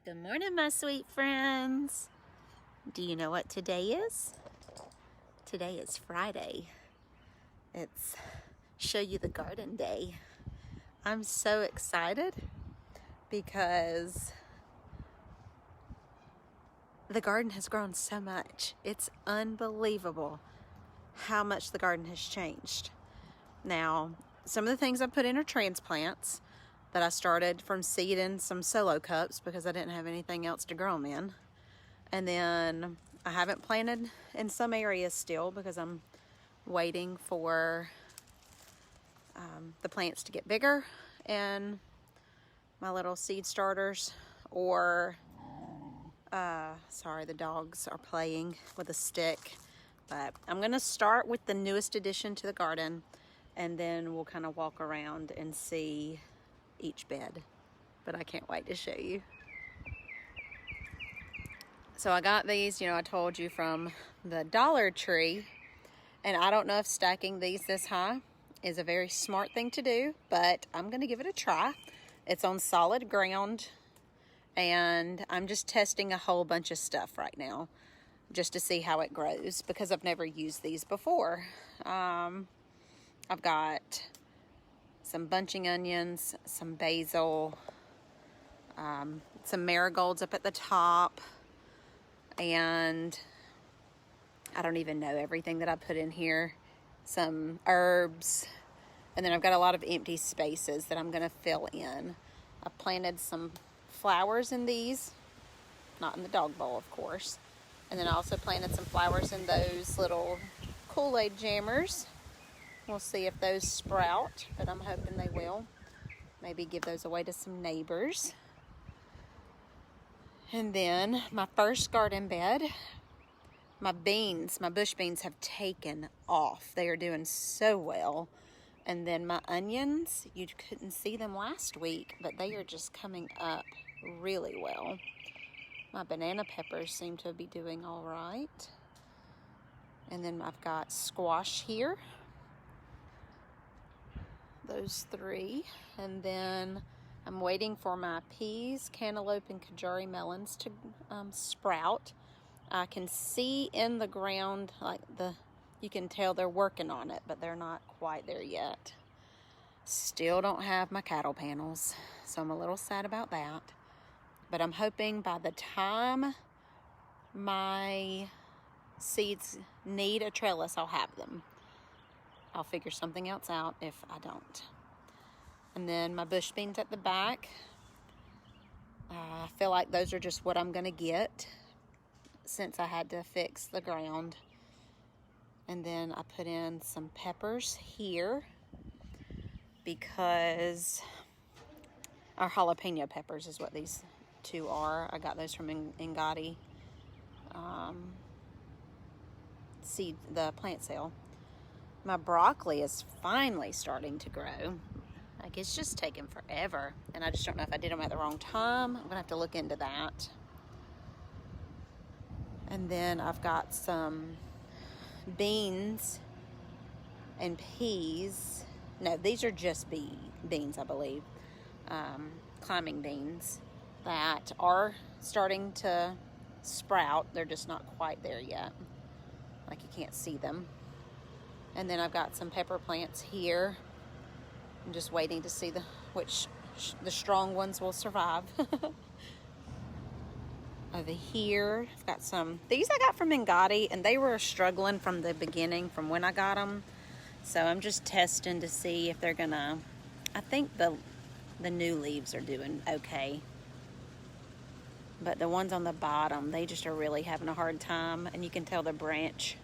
Good morning, my sweet friends. Do you know what today is? Today is Friday. It's Show You the Garden Day. I'm so excited because the garden has grown so much. It's unbelievable how much the garden has changed. Now, some of the things I put in are transplants that I started from seed in some solo cups because I didn't have anything else to grow them in. And then I haven't planted in some areas still because I'm waiting for the plants to get bigger and my little seed starters, or sorry, the dogs are playing with a stick. But I'm gonna start with the newest addition to the garden, and then we'll kind of walk around and see each bed. But I can't wait to show you. So I got these, I told you, from the Dollar Tree, and I don't know if stacking these this high is a very smart thing to do, but I'm gonna give it a try. It's on solid ground, and I'm just testing a whole bunch of stuff right now just to see how it grows because I've never used these before. I've got some bunching onions, some basil, some marigolds up at the top, and I don't even know everything that I put in here. Some herbs, and then I've got a lot of empty spaces that I'm gonna fill in. I planted some flowers in these, not in the dog bowl, of course. And then I also planted some flowers in those little Kool-Aid jammers. We'll see if those sprout, but I'm hoping they will. Maybe give those away to some neighbors. And then my first garden bed, my bush beans have taken off. They are doing so well. And then my onions, you couldn't see them last week, but they are just coming up really well. My banana peppers seem to be doing all right. And then I've got squash here. Those three. And then I'm waiting for my peas, cantaloupe, and Kajari melons to sprout. I can see in the ground, you can tell they're working on it, but they're not quite there yet. Still don't have my cattle panels, so I'm a little sad about that. But I'm hoping by the time my seeds need a trellis, I'll have them. I'll figure something else out if I don't. And then my bush beans at the back. I feel like those are just what I'm gonna get since I had to fix the ground. And then I put in some peppers here because our jalapeno peppers is what these two are. I got those from Ngati seed, the plant sale. My broccoli is finally starting to grow. Like, it's just taken forever, and I just don't know if I did them at the wrong time. I'm gonna have to look into that. And then I've got some beans and peas. No, these are just beans, I believe. Climbing beans that are starting to sprout. They're just not quite there yet. Like, you can't see them. And then I've got some pepper plants here. I'm just waiting to see which the strong ones will survive. Over here, I've got these I got from Ngati, and they were struggling from the beginning, from when I got them. So I'm just testing to see if they're gonna, I think the new leaves are doing okay. But the ones on the bottom, they just are really having a hard time, and you can tell the branch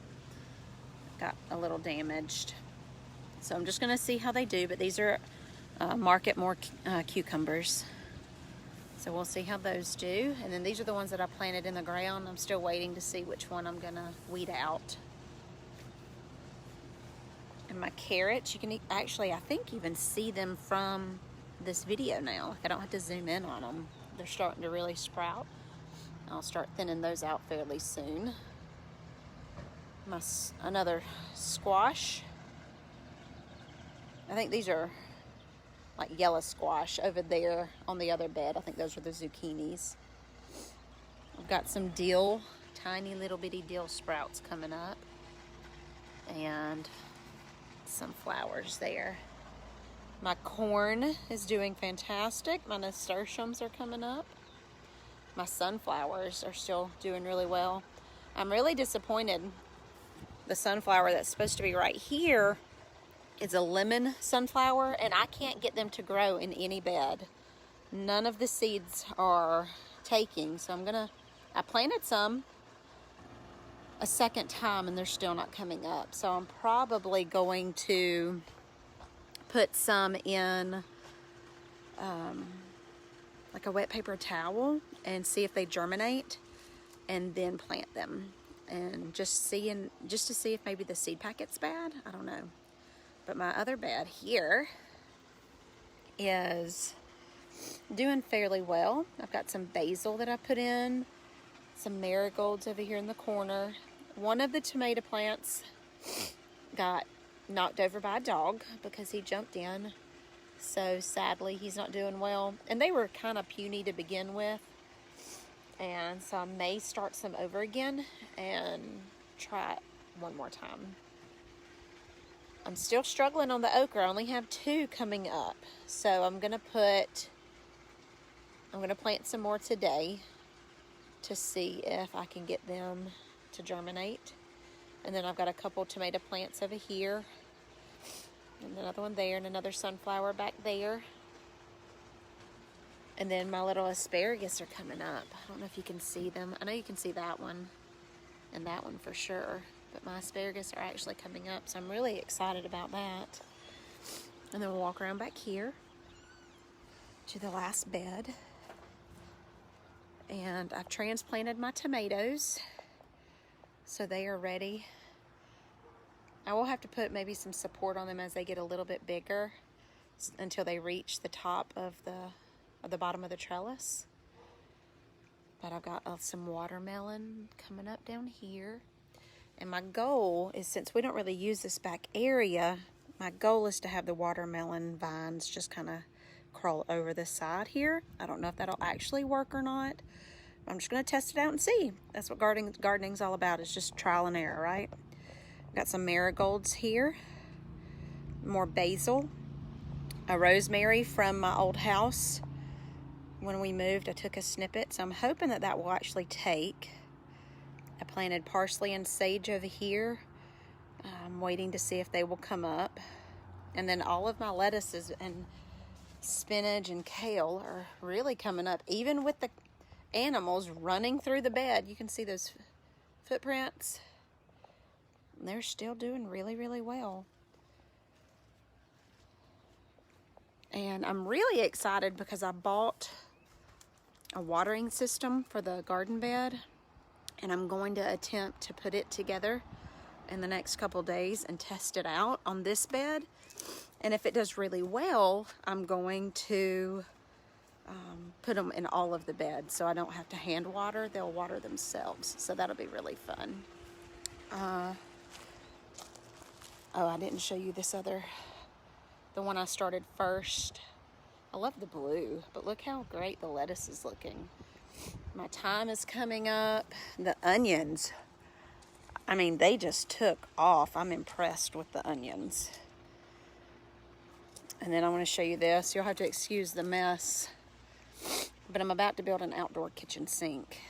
got a little damaged. So I'm just gonna see how they do, but these are Market More cucumbers. So we'll see how those do. And then these are the ones that I planted in the ground. I'm still waiting to see which one I'm gonna weed out. And my carrots, you can actually, I think, even see them from this video now. I don't have to zoom in on them. They're starting to really sprout. I'll start thinning those out fairly soon. Another squash. I think these are like yellow squash over there on the other bed. I think those are the zucchinis. got some dill, tiny little bitty dill sprouts coming up, and some flowers there. My corn is doing fantastic. My nasturtiums are coming up. My sunflowers are still doing really well. I'm really disappointed. The sunflower that's supposed to be right here is a lemon sunflower, and I can't get them to grow in any bed. None of the seeds are taking, so I planted some a second time and they're still not coming up. So I'm probably going to put some in like a wet paper towel and see if they germinate, and then plant them, and just to see if maybe the seed packet's bad. I don't know. But my other bed here is doing fairly well. I've got some basil that I put in, some marigolds over here in the corner. One of the tomato plants got knocked over by a dog because he jumped in. So sadly, he's not doing well. And they were kind of puny to begin with. And so I may start some over again and try it one more time. I'm still struggling on the okra. I only have 2 coming up. So I'm going to plant some more today to see if I can get them to germinate. And then I've got a couple tomato plants over here, and another one there, and another sunflower back there. And then my little asparagus are coming up. I don't know if you can see them. I know you can see that one and that one for sure, but my asparagus are actually coming up, so I'm really excited about that. And then we'll walk around back here to the last bed. And I've transplanted my tomatoes, so they are ready. I will have to put maybe some support on them as they get a little bit bigger until they reach the top of the bottom of the trellis. But I've got some watermelon coming up down here. And my goal is, since we don't really use this back area, my goal is to have the watermelon vines just kind of crawl over the side here. I don't know if that'll actually work or not. I'm just going to test it out and see. That's what gardening's all about, is just trial and error, right? Got some marigolds here, more basil, a rosemary from my old house. When we moved, I took a snippet, so I'm hoping that will actually take. I planted parsley and sage over here. I'm waiting to see if they will come up. And then all of my lettuces and spinach and kale are really coming up, even with the animals running through the bed. You can see those footprints. They're still doing really, really well. And I'm really excited because I bought a watering system for the garden bed, and I'm going to attempt to put it together in the next couple days and test it out on this bed. And if it does really well, I'm going to put them in all of the beds so I don't have to hand water. They'll water themselves, so that'll be really fun. Oh, I didn't show you this other, the one I started first. I love the blue, but look how great the lettuce is looking. My thyme is coming up. The onions, I mean, they just took off. I'm impressed with the onions. And then I want to show you this. You'll have to excuse the mess, but I'm about to build an outdoor kitchen sink.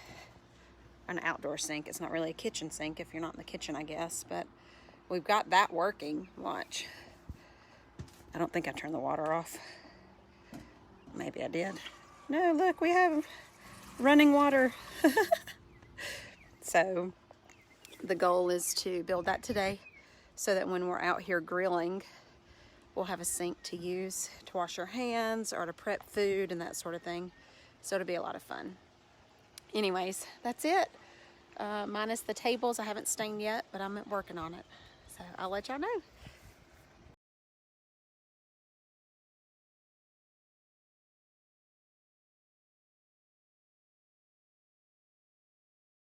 An outdoor sink. It's not really a kitchen sink if you're not in the kitchen, I guess, but we've got that working. Watch. I don't think I turned the water off. Maybe I did. No, look, we have running water. So the goal is to build that today so that when we're out here grilling, we'll have a sink to use to wash our hands or to prep food and that sort of thing. So it'll be a lot of fun. Anyways, that's it. Minus the tables. I haven't stained yet, but I'm working on it. So I'll let y'all know.